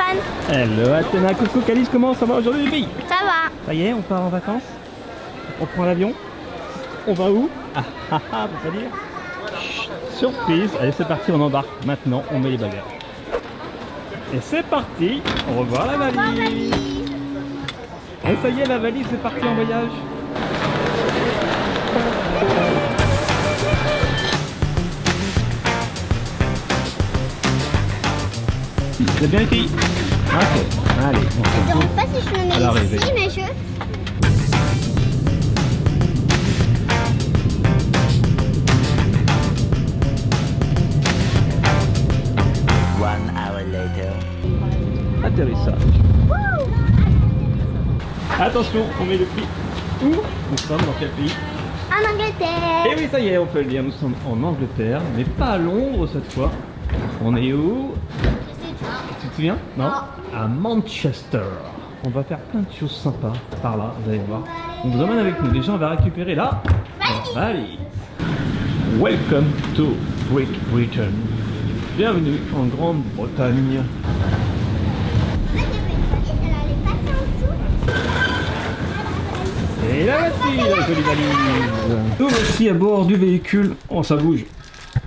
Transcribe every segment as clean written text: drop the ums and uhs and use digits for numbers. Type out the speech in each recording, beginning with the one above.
Antoine. Hello Athéna, coucou Calice, comment ça va aujourd'hui les filles? Ça va. Ça y est, on part en vacances? On prend l'avion? On va où? Ah ah ah, faut pas dire. Chut, surprise, allez c'est parti, on embarque. Maintenant, on met les bagages. Et c'est parti, au revoir la valise. Et ça y est, la valise est partie en voyage. C'est bien les filles? Ok, allez, on se Je ne retrouve sais pas si je me à l'arrivée. mets ici, mais je... One hour later. Atterrissage. Attention, on met le pied où? Nous sommes dans quel pays? En Angleterre. Et oui, ça y est, on peut le dire, nous sommes en Angleterre, mais pas à Londres cette fois. On est où? Tu te souviens? Non. À Manchester. On va faire plein de choses sympas par là, vous allez voir. On vous emmène avec nous. Déjà, on va récupérer la valise. Welcome to Great Britain. Bienvenue en Grande-Bretagne. Et là voici la jolie valise. Nous voici à bord du véhicule. Oh, ça bouge.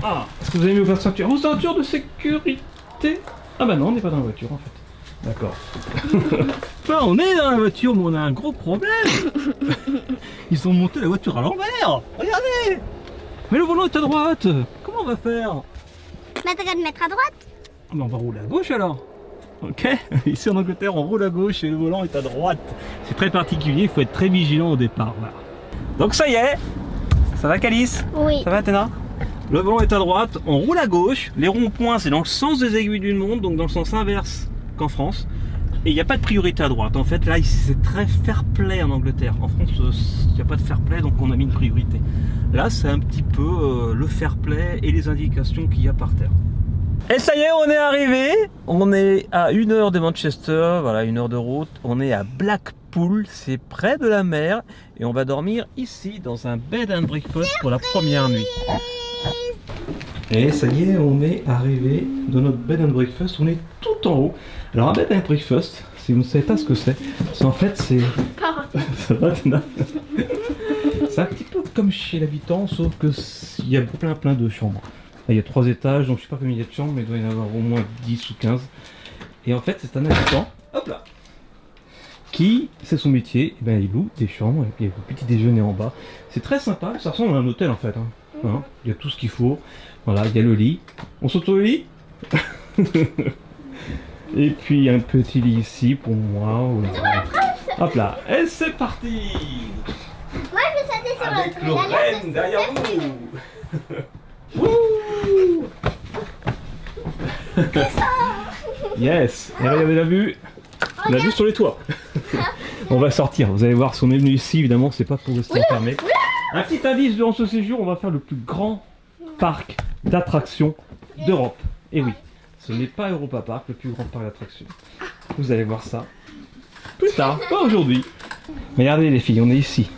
Ah, est-ce que vous avez mis vos ceintures? Vos ceintures de sécurité? Ah bah non, on n'est pas dans la voiture en fait. D'accord. Enfin, on est dans la voiture, mais on a un gros problème. Ils ont monté la voiture à l'envers. Regardez. Mais le volant est à droite. Comment on va faire? Bah, t'as qu'à te mettre à droite. Ah, bah, on va rouler à gauche alors. Ok. Ici en Angleterre, on roule à gauche et le volant est à droite. C'est très particulier, il faut être très vigilant au départ. Voilà. Donc ça y est. Ça va Calice? Oui. Ça va Athéna? Le volant est à droite, on roule à gauche. Les ronds-points, c'est dans le sens des aiguilles d'une montre, donc dans le sens inverse qu'en France. Et il n'y a pas de priorité à droite. En fait, là, ici, c'est très fair-play en Angleterre. En France, il n'y a pas de fair-play, donc on a mis une priorité. Là, c'est un petit peu le fair-play et les indications qu'il y a par terre. Et ça y est, on est arrivé. On est à 1 heure de Manchester, voilà, 1 heure de route. On est à Blackpool, c'est près de la mer. Et on va dormir ici, dans un bed and breakfast pour la première nuit. Et ça y est, on est arrivé dans notre bed and breakfast, on est tout en haut. Alors un bed and breakfast, si vous ne savez pas ce que c'est en fait c'est... Ça va, Tina? C'est un petit peu comme chez l'habitant, sauf que il y a plein de chambres. Là, il y a 3 étages, donc je sais pas combien il y a de chambres, mais il doit y en avoir au moins 10 ou 15. Et en fait c'est un habitant, hop là, qui, c'est son métier, et ben, il loue des chambres, et puis il y a le petit déjeuner en bas. C'est très sympa, ça ressemble à un hôtel en fait. Hein, il y a tout ce qu'il faut. Voilà, il y a le lit. On saute au lit. Et puis un petit lit ici pour moi. Hop là, et c'est parti. Moi, je vais sauter sur avec le Lorraine derrière vous. Wouh. Yes. Et regardez la vue. La vue sur les toits. On va sortir. Vous allez voir, si on est venu ici, évidemment, c'est pas pour rester enfermé. Un petit indice durant ce séjour, on va faire le plus grand parc d'attractions d'Europe. Et oui, ce n'est pas Europa Park, le plus grand parc d'attractions. Vous allez voir ça plus tard, pas aujourd'hui. Regardez les filles, on est ici.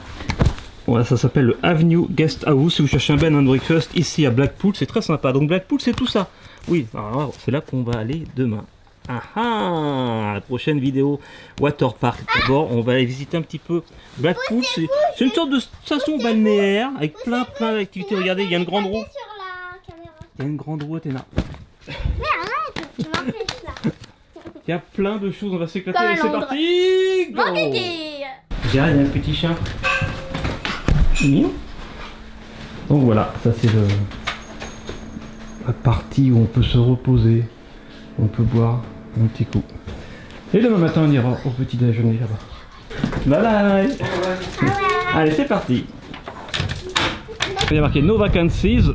Voilà, ça s'appelle le Avenue Guest House. Si vous cherchez un bed and breakfast ici à Blackpool, c'est très sympa. Donc Blackpool, c'est tout ça. Oui, alors c'est là qu'on va aller demain. Ah ah, la prochaine vidéo Water Park. D'abord, on va aller visiter un petit peu Blackpool. C'est une sorte de station balnéaire avec plein d'activités. Regardez, il y a une grande roue. Il y a une grande roue, Athéna. Mais arrête, tu m'empêches là. Il y a plein de choses, on va s'éclater. Comme à Allez, c'est Londres. parti. Go. Mon kiki. Regarde, il y a un petit chien. C'est mignon. Donc voilà, ça c'est la partie où on peut se reposer. On peut boire un petit coup. Et demain matin, on ira au petit déjeuner là-bas. Bye bye. Allez, c'est parti. Il y a marqué No Vacancies.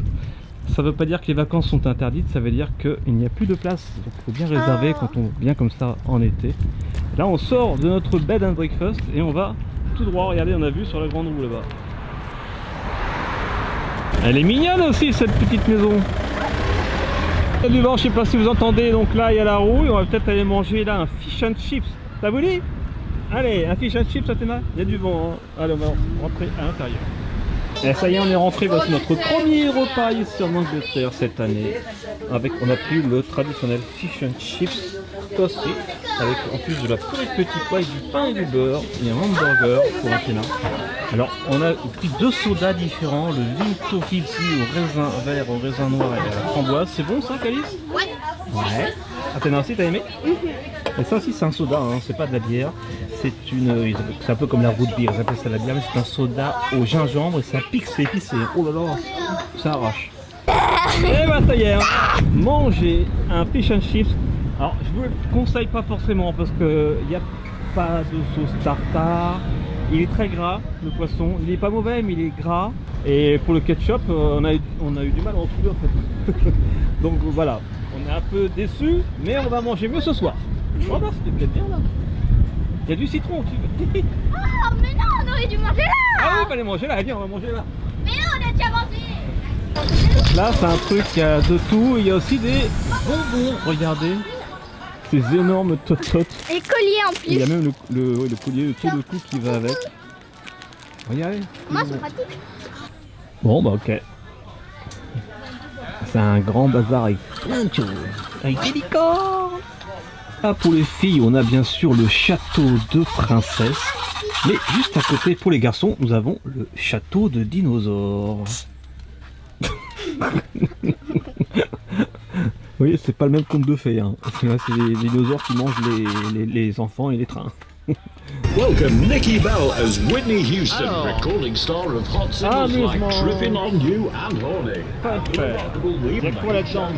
Ça veut pas dire que les vacances sont interdites, ça veut dire qu'il n'y a plus de place. Donc il faut bien réserver quand on vient comme ça en été. Là, on sort de notre bed and breakfast et on va tout droit. Regardez, on a vu sur la grande roue là-bas. Elle est mignonne aussi cette petite maison. Il y a du vent, je sais pas si vous entendez, donc là il y a la roue et on va peut-être aller manger là un fish and chips. Ça vous dit? Allez, un fish and chips, Athéna. Il y a du vent, hein. Allez, on va rentrer à l'intérieur. Et ça y est, on est rentré, voici notre premier repas ici en Angleterre cette année. On a pris le traditionnel fish and chips toast avec en plus de la purée de petits pois, du pain et du beurre et un hamburger pour Athéna. Alors on a pris 2 sodas différents, le Vimto Filsi au raisin vert, au raisin noir et à la framboise. C'est bon ça, Calice? Ouais. Ouais. Athéna aussi, t'as aimé? Et ça aussi c'est un soda, hein, c'est pas de la bière. C'est un peu comme la root beer, ils appellent ça la bière, mais c'est un soda au gingembre et ça pique, c'est épicé. Oh là là, ça arrache. Et bah ça y est, manger un fish and chips. Alors je vous le conseille pas forcément parce que il n'y a pas de sauce tartare. Il est très gras le poisson, il est pas mauvais mais il est gras. Et pour le ketchup, on a eu du mal à en trouver en fait. Donc voilà, on est un peu déçus, mais on va manger mieux ce soir. On va voir, c'était peut-être bien là. Il y a du citron, tu veux. Oh, mais non, on aurait dû manger là. Ah oui, il fallait manger là, viens, on va manger là. Mais non, on a déjà mangé. Là, c'est un truc, il y a de tout. Il y a aussi des bonbons. Regardez, ces énormes tot-tot. Et collier en Il y a plus. même le collier autour du cou qui va avec. Regardez. Moi, c'est pratique. Bon, bah ok. C'est un grand bazar avec plein de choses. Avec des licornes. Ah, pour les filles, on a bien sûr le château de princesse. Mais juste à côté, pour les garçons, nous avons le château de dinosaures. Oui, c'est pas le même conte de fées. Hein. Là, c'est les dinosaures qui mangent les enfants et les trains. Welcome Nikki Bell as Whitney Houston, recording star of hot singles like Amusement. Tripping on You and Horny. Parfait. Il y a quoi là-dedans?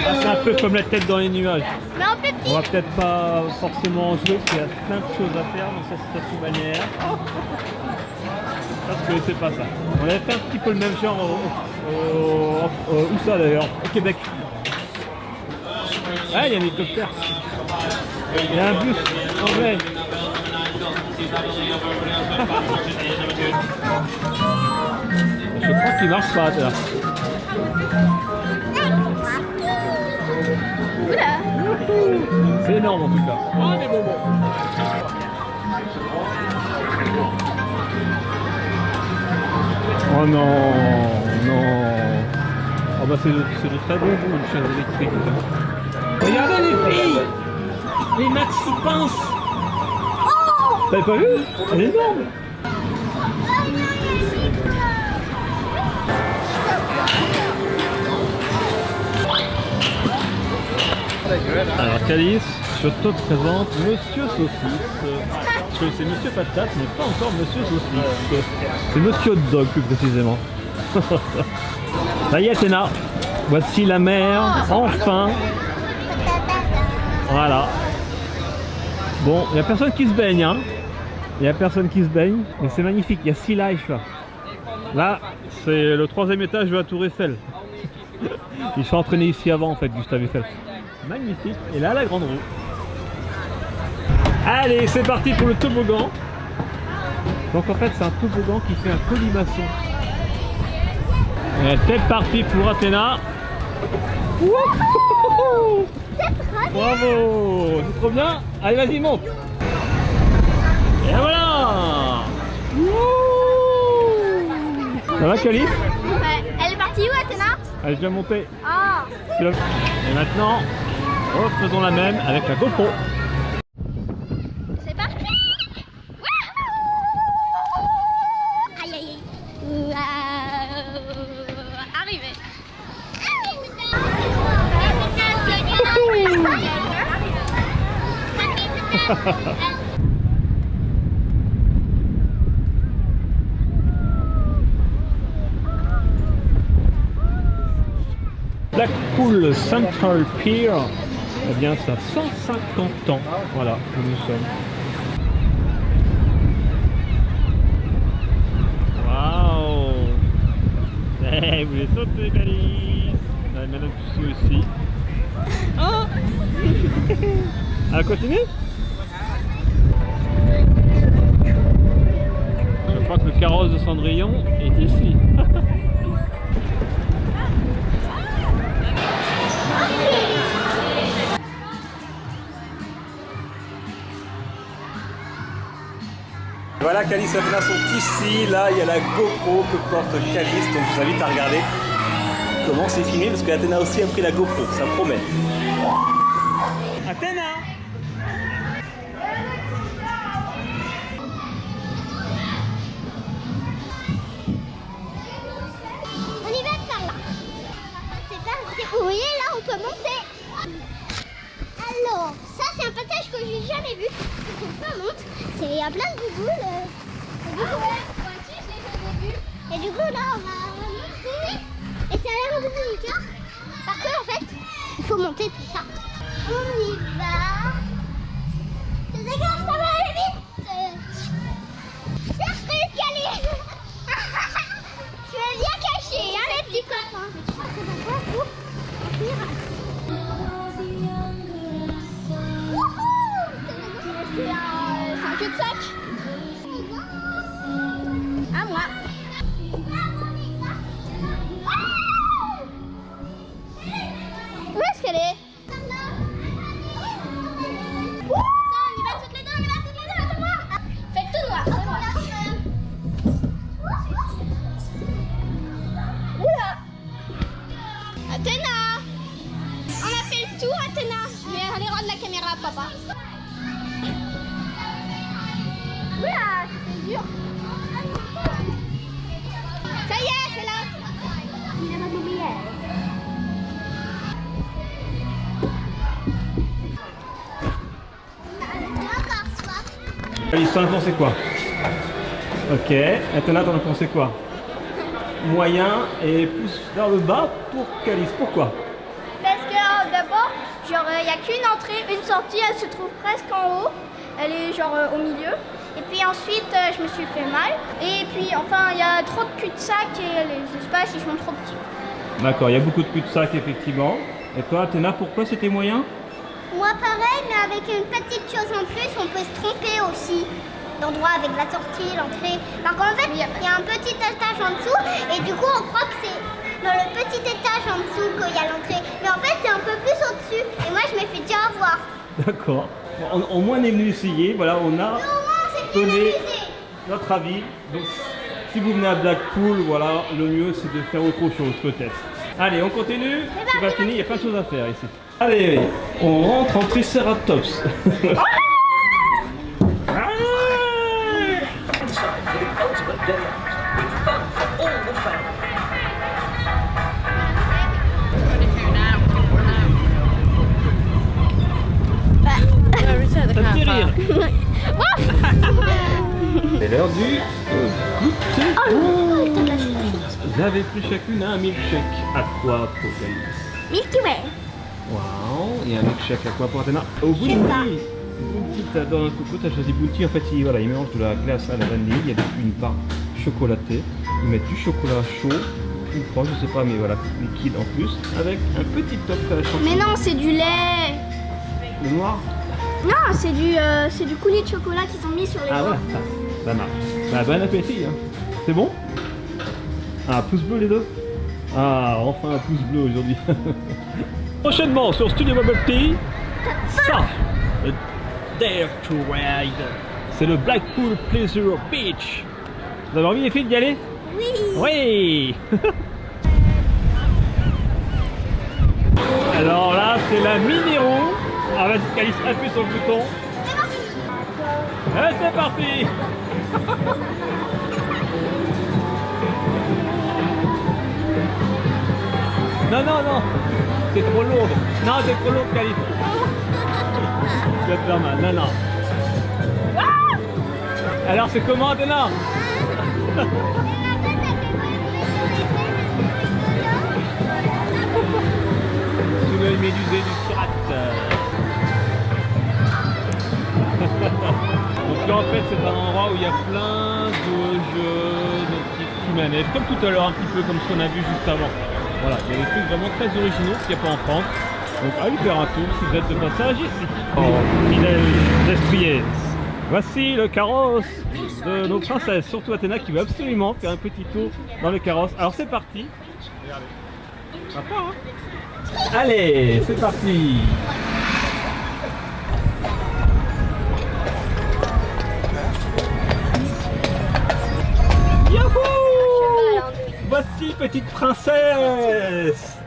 Ah, c'est un peu comme la tête dans les nuages. Mais en plus On va peut-être pas forcément jouer parce qu'il y a plein de choses à faire dans cette station balnéaire. Parce que c'est pas ça. On avait fait un petit peu le même genre où ça d'ailleurs? Au Québec. Ah, il y a un hélicoptère. Il y a un bus anglais. Je crois qu'il marche pas là. C'est énorme en tout cas. Oh des bonbons. Oh non, non. Oh bah c'est de très bonbons une chaise électrique. Regardez les filles, les maxi pinces. T'avais pas vu? Elle est énorme. Alors Calice, je te présente Monsieur Saucisse. Parce que c'est Monsieur Patate, mais pas encore Monsieur Saucisse. C'est Monsieur Hot Dog plus précisément. Ça y est Athéna, voici la mer, enfin. Voilà. Bon, il n'y a personne qui se baigne, hein. Il n'y a personne qui se baigne, mais c'est magnifique, il y a Sea Life là. Là, c'est le 3e étage de la Tour Eiffel. Ils sont entraînés ici avant en fait, Gustave Eiffel. Magnifique, et là la grande roue. Allez, c'est parti pour le toboggan. Donc en fait, c'est un toboggan qui fait un colimaçon. Et c'est parti pour Athéna. Wouhou! Bravo! C'est trop bien! Allez, vas-y, monte! Et voilà! Wouh! Ça va, Calice? Ouais. Elle est partie où, Athéna? Elle est déjà montée. Ah. Et maintenant, refaisons la même avec la GoPro. C'est parti. Aïe aïe aïe. Arrivé. Blackpool Central Pier, eh bien ça a 150 ans, voilà où nous sommes. Waouh! Eh, vous voulez sauter, Calice? On a Madame Tussi aussi. Oh! Elle continue? Je crois que le carrosse de Cendrillon est ici. Voilà, Calice et Athéna sont ici. Là, il y a la GoPro que porte Calice, donc je vous invite à regarder. comment c'est filmé parce qu'Athéna aussi a pris la GoPro, ça promet. Athéna! On y va par là. C'est parti. Vous voyez là, on peut monter. Alors, ça c'est un passage que j'ai jamais vu. On monte. Il y a plein de boules. Et du coup là, on va monter. Et ça a l'air un peu plus dur. Parce que en fait, il faut monter tout ça. On y va. C'est grave, ça va aller vite. Cherche l'escalier. Tu es bien caché, hein, les petits copains. C'est un cul-de-sac. À moi. Où est-ce qu'elle est? Attends, on y va toutes les deux, attends-moi. Faites tout noir. Oula. Athéna. On a fait le tour, Athéna. Je vais aller rendre la caméra à papa. Oula, c'était dur. Ça y est, c'est là. Il a pas oublié. Alice, t'en as pensé quoi? Ok, Athéna, t'en as pensé quoi? Moyen et pousse vers le bas pour Calice. Pourquoi? Parce que d'abord, genre, il n'y a qu'une entrée, une sortie, elle se trouve presque en haut. Elle est genre au milieu. Et puis ensuite, je me suis fait mal. Et puis enfin, il y a trop de cul-de-sac et les espaces, ils sont trop petits. D'accord, il y a beaucoup de cul-de-sac effectivement. Et toi, Athéna, pourquoi c'était moyen? Moi pareil, mais avec une petite chose en plus, on peut se tromper aussi. L'endroit avec la sortie, l'entrée. Donc en fait, il y a un petit étage en dessous et du coup, on croit que c'est dans le petit étage en dessous qu'il y a l'entrée. Mais en fait, c'est un peu plus au-dessus. Et moi, je me fais déjà avoir. D'accord. Bon, au moins, on est venu essayer. Voilà, on a Mais au moins, c'est bien donné amusé. notre avis. Donc, si vous venez à Blackpool, voilà, le mieux c'est de faire autre chose peut-être. Allez, on continue. C'est pas fini, il y a plein de choses à faire ici. Allez, on rentre en Triceratops. Ça te fait rire. C'est l'heure du goûter. Vous avez pris chacune un milkshake. À quoi pour Calice? Milky Way. Waouh, et un milkshake à quoi pour Athéna? Au Bounty. Bounty, t'adores un coco, t'as choisi Bounty. En fait, il mélange de la glace à la vanille, il y a une part chocolatée. Ils mettent du chocolat chaud ou froid, je sais pas, mais voilà, liquide en plus, avec un petit top à la chantilly. Mais non, c'est du lait. Le noir? Non, c'est du coulis de chocolat qu'ils ont mis sur les Ah doigts. voilà, ça marche. Bah, bon appétit, hein. C'est bon? Ah, pouce bleu les deux? Ah, enfin un pouce bleu aujourd'hui. Prochainement sur Studio Bubble Tea, ça, le Dare to Ride. C'est le Blackpool Pleasure Beach. Vous avez envie les filles d'y aller? Oui. Oui. Alors là, c'est la mini-roue. Ah, vas-y, Calice, appuie sur le bouton. Et c'est parti. Non, non, non. C'est trop lourd. Non, c'est trop lourd, Calice. Tu vas te faire mal. Non, non. Alors, c'est comment, Athéna? Sous l'œil médusé du pirate. Donc là en fait c'est un endroit où il y a plein de jeux, de petites manèges, comme tout à l'heure un petit peu comme ce qu'on a vu juste avant. Voilà, il y a des trucs vraiment très originaux qu'il n'y a pas en France. Donc allez faire un tour si vous êtes de passage ici. Oh, fidèles esprits, voici le carrosse de nos princesses, surtout Athéna qui veut absolument faire un petit tour dans le carrosse. Alors c'est parti. Regardez. Sympa, hein? Allez, c'est parti. Yahoo! Voici Merci petite princesse.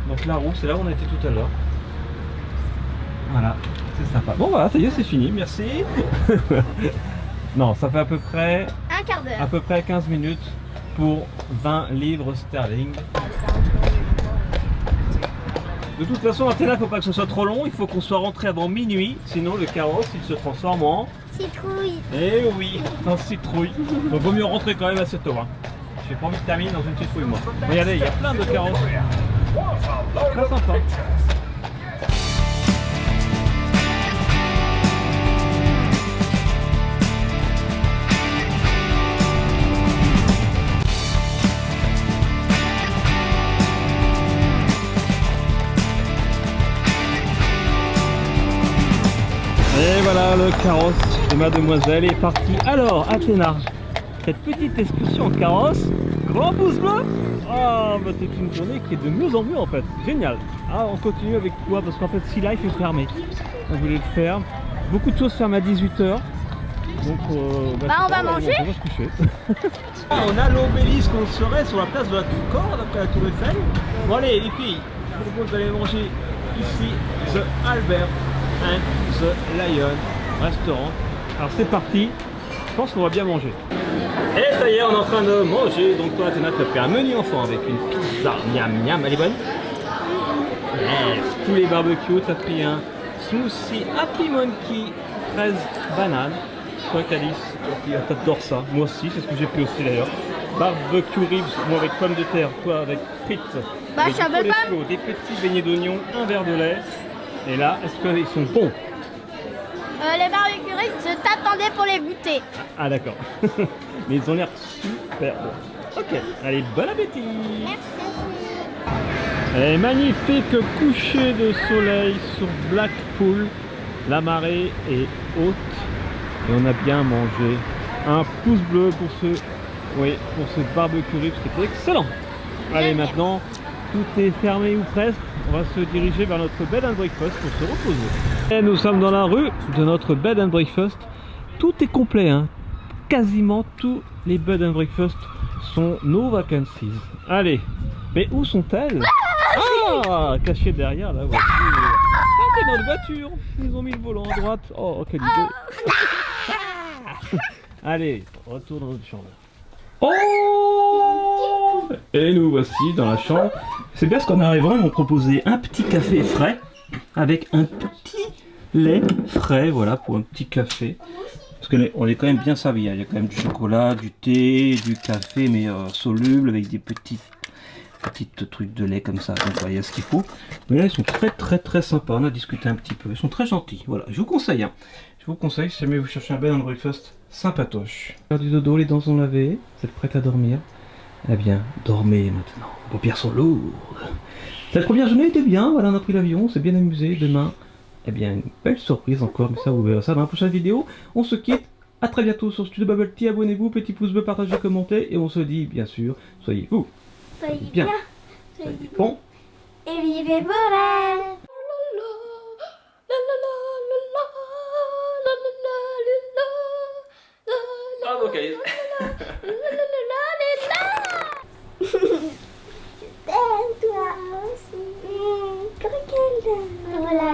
Donc la roue, c'est là où on était tout à l'heure. Voilà, c'est sympa. Bon voilà, ça y est, c'est fini, merci. Non, ça fait à peu près Un quart d'heure. à peu près 15 minutes pour 20 livres sterling. De toute façon, Athéna, faut pas que ce soit trop long, il faut qu'on soit rentré avant minuit, sinon le carrosse il se transforme en... Citrouille. Eh oui, en citrouille. Donc vaut mieux rentrer quand même assez tôt. Hein. J'ai pas envie de terminer dans une citrouille moi. Regardez, il y a plein de carrosses. Très sympa. Et voilà, le carrosse de mademoiselle est parti. Alors, Athéna, cette petite excursion en carrosse, grand pouce bleu. Ah, bah c'est une journée qui est de mieux en mieux en fait. Génial. Ah, on continue avec toi parce qu'en fait, Sea Life est fermé. On voulait le faire. Beaucoup de choses ferment à 18 h. Donc, on va manger. On va se coucher. On a l'obélisque, on serait sur la place de la Concorde après la Tour Eiffel. Bon allez les filles, je vous propose d'aller manger ici, The Albert and the Lion restaurant. Alors c'est parti, je pense qu'on va bien manger. Et ça y est, on est en train de manger. Donc toi Athéna, tu as fait un menu enfant avec une pizza, miam miam, elle est bonne. Yes. Poulet barbecue, tu as pris un smoothie Happy Monkey, fraise, banane. Je crois qu'Alice, t'adores ça, moi aussi, c'est ce que j'ai pris aussi d'ailleurs. Barbecue ribs, moi avec pommes de terre, toi avec frites. Bah je savais pas. Des petits beignets d'oignon, un verre de lait. Et là, est-ce qu'ils sont bons? Les barbecues ribs, je t'attendais pour les goûter. Ah d'accord. Mais ils ont l'air super bons. Ok, allez, bon appétit. Merci. Et magnifique coucher de soleil sur Blackpool. La marée est haute et on a bien mangé. Un pouce bleu pour ce barbecue ribs, c'était excellent. Allez, maintenant, tout est fermé ou presque. On va se diriger vers notre bed and breakfast pour se reposer. Et nous sommes dans la rue de notre bed and breakfast. Tout est complet, hein. Quasiment tous les bed and breakfast sont no vacancies. Allez, mais où sont-elles? Ah, cachées derrière la voiture. Ah, c'est notre voiture. Ils ont mis le volant à droite. Oh, quelle idée. Allez, retour dans notre chambre. Oh! Et nous voici dans la chambre. C'est bien ce qu'on arrive, ils m'ont proposé un petit café frais avec un petit lait frais, voilà, pour un petit café. Parce qu'on est quand même bien servi, hein. Il y a quand même du chocolat, du thé, du café, mais soluble avec des petites trucs de lait comme ça. Donc il y a ce qu'il faut. Mais là ils sont très sympas, on a discuté un petit peu, ils sont très gentils. Voilà, je vous conseille, hein. Je vous conseille si jamais vous cherchez un bed and breakfast sympatoche. Faire du dodo, les dents sont lavées, vous êtes prête à dormir? Eh bien, dormez maintenant, vos paupières sont lourdes. Cette première journée était bien, voilà, on a pris l'avion, on s'est bien amusé. Demain, eh bien, une belle surprise encore, mais ça vous verrez ça dans la prochaine vidéo. On se quitte, à très bientôt sur Studio Bubble Tea, abonnez-vous, petit pouce bleu, partagez, commentez, et on se dit, bien sûr, soyez vous. Soyez Bien. bien. Soyez bon. Et vivez vos rêves. Ah, vocalise. T'aimes toi aussi. Voilà.